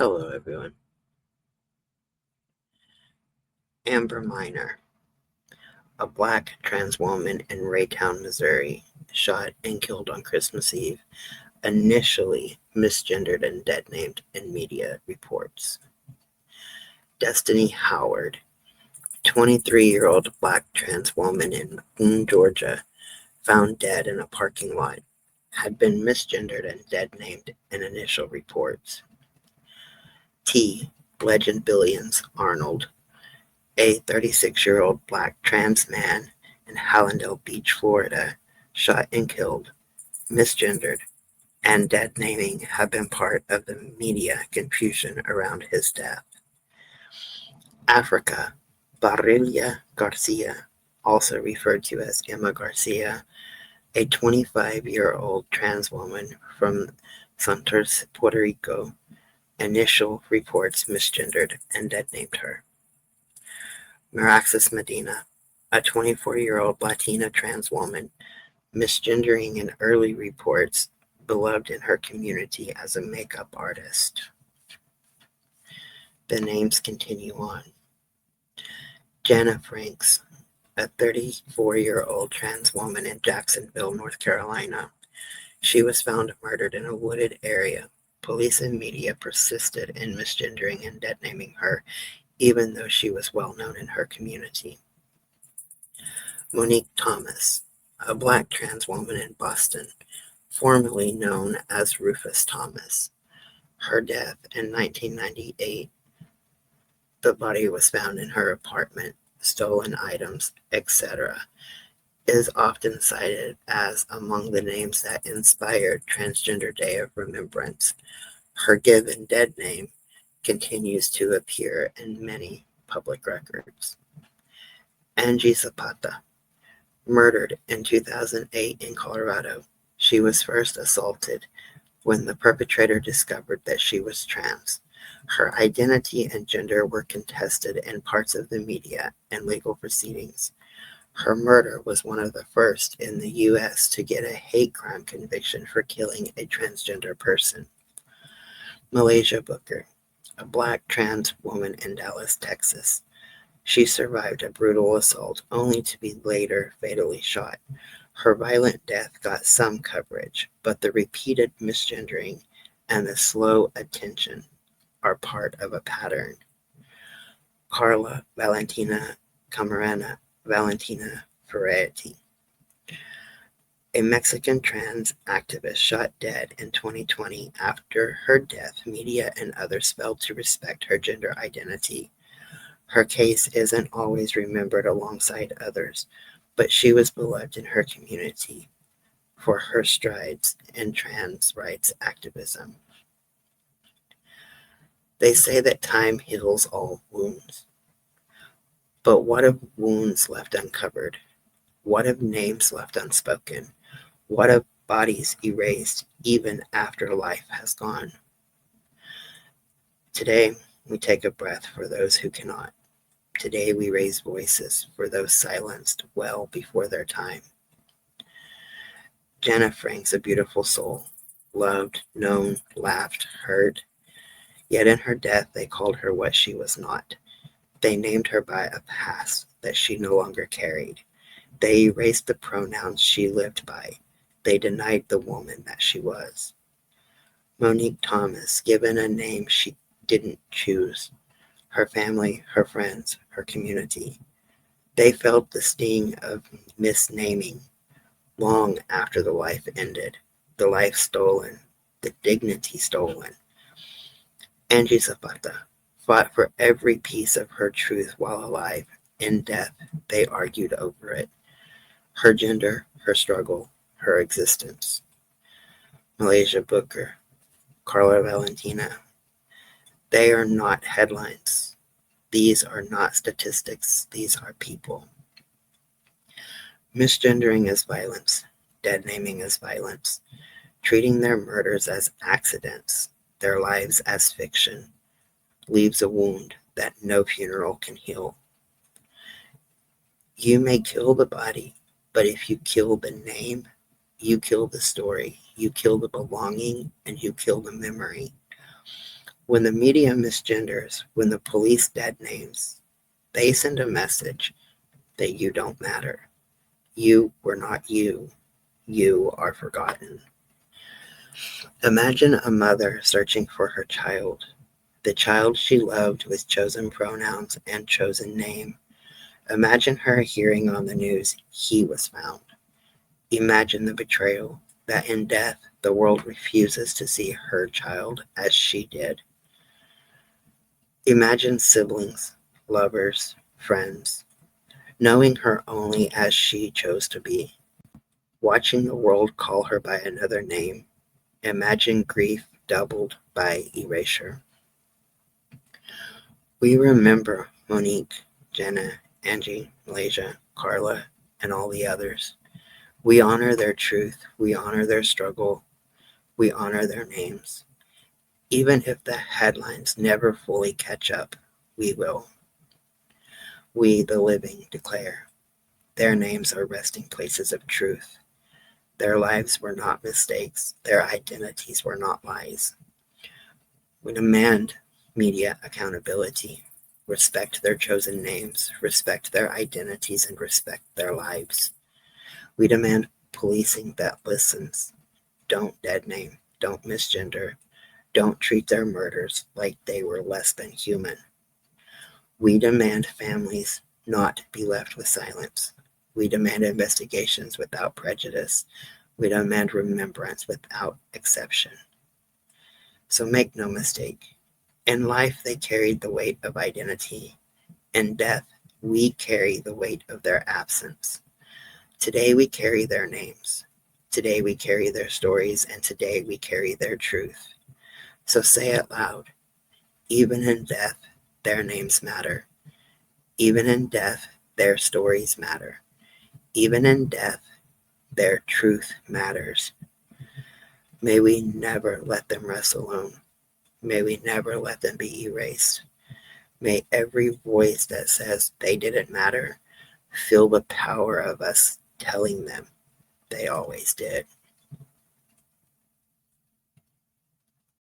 Hello, everyone. Amber Miner, a black trans woman in Raytown, Missouri, shot and killed on Christmas Eve, initially misgendered and deadnamed in media reports. Destiny Howard, 23-year-old black trans woman in Boone, Georgia, found dead in a parking lot, had been misgendered and deadnamed in initial reports. T. Legend Billions Arnold, a 36-year-old black trans man in Hallandale Beach, Florida, shot and killed, misgendered, and deadnaming have been part of the media confusion around his death. Africa, Barilla Garcia, also referred to as Emma Garcia, a 25-year-old trans woman from Santos, Puerto Rico, initial reports misgendered and deadnamed her. Miraxis Medina, a 24-year-old Latina trans woman, misgendering in early reports, beloved in her community as a makeup artist. The names continue on. Jana Franks, a 34-year-old trans woman in Jacksonville, North Carolina. She was found murdered in a wooded area. Police and media persisted in misgendering and deadnaming her, even though she was well known in her community. Monique Thomas, a black trans woman in Boston, formerly known as Rufus Thomas. Her death in 1998. The body was found in her apartment, stolen items, etc., is often cited as among the names that inspired Transgender Day of Remembrance. Her given dead name continues to appear in many public records. Angie Zapata, murdered in 2008 in Colorado. She was first assaulted when the perpetrator discovered that she was trans. Her identity and gender were contested in parts of the media and legal proceedings. Her murder was one of the first in the U.S. to get a hate crime conviction for killing a transgender person. Malaysia Booker, a black trans woman in Dallas, Texas. She survived a brutal assault only to be later fatally shot. Her violent death got some coverage, but the repeated misgendering and the slow attention are part of a pattern. Carla Valentina Camarena Valentina Ferretti, a Mexican trans activist shot dead in 2020. After her death, media and others failed to respect her gender identity. Her case isn't always remembered alongside others, but she was beloved in her community for her strides in trans rights activism. They say that time heals all wounds. But what of wounds left uncovered? What of names left unspoken? What of bodies erased even after life has gone? Today, we take a breath for those who cannot. Today, we raise voices for those silenced well before their time. Jana Frank's a beautiful soul, loved, known, laughed, heard. Yet in her death, they called her what she was not. They named her by a past that she no longer carried. They erased the pronouns she lived by. They denied the woman that she was. Monique Thomas, given a name she didn't choose. Her family, her friends, her community. They felt the sting of misnaming long after the life ended, the life stolen, the dignity stolen. Angie Zapata fought for every piece of her truth while alive. In death, they argued over it. Her gender, her struggle, her existence. Malaysia Booker, Carla Valentina. They are not headlines. These are not statistics. These are people. Misgendering is violence. Deadnaming is violence. Treating their murders as accidents, their lives as fiction, leaves a wound that no funeral can heal. You may kill the body, but if you kill the name, you kill the story, you kill the belonging, and you kill the memory. When the media misgenders, when the police dead names, they send a message that you don't matter. You were not you. You are forgotten. Imagine a mother searching for her child, the child she loved with chosen pronouns and chosen name. Imagine her hearing on the news, he was found. Imagine the betrayal, that in death the world refuses to see her child as she did. Imagine siblings, lovers, friends, knowing her only as she chose to be, watching the world call her by another name. Imagine grief doubled by erasure. We remember Monique, Jenna, Angie, Malaysia, Carla, and all the others. We honor their truth. We honor their struggle. We honor their names. Even if the headlines never fully catch up, we will. We, the living, declare their names are resting places of truth. Their lives were not mistakes. Their identities were not lies. We demand media accountability. Respect their chosen names, respect their identities, and respect their lives. We demand policing that listens. Don't dead name, don't misgender, don't treat their murders like they were less than human. We demand families not be left with silence. We demand investigations without prejudice. We demand remembrance without exception. So make no mistake, in life they carried the weight of identity. In death, we carry the weight of their absence. Today we carry their names. Today we carry their stories, and today we carry their truth. So say it loud. Even in death, their names matter. Even in death, their stories matter. Even in death, their truth matters. May we never let them rest alone. May we never let them be erased. May every voice that says they didn't matter feel the power of us telling them they always did.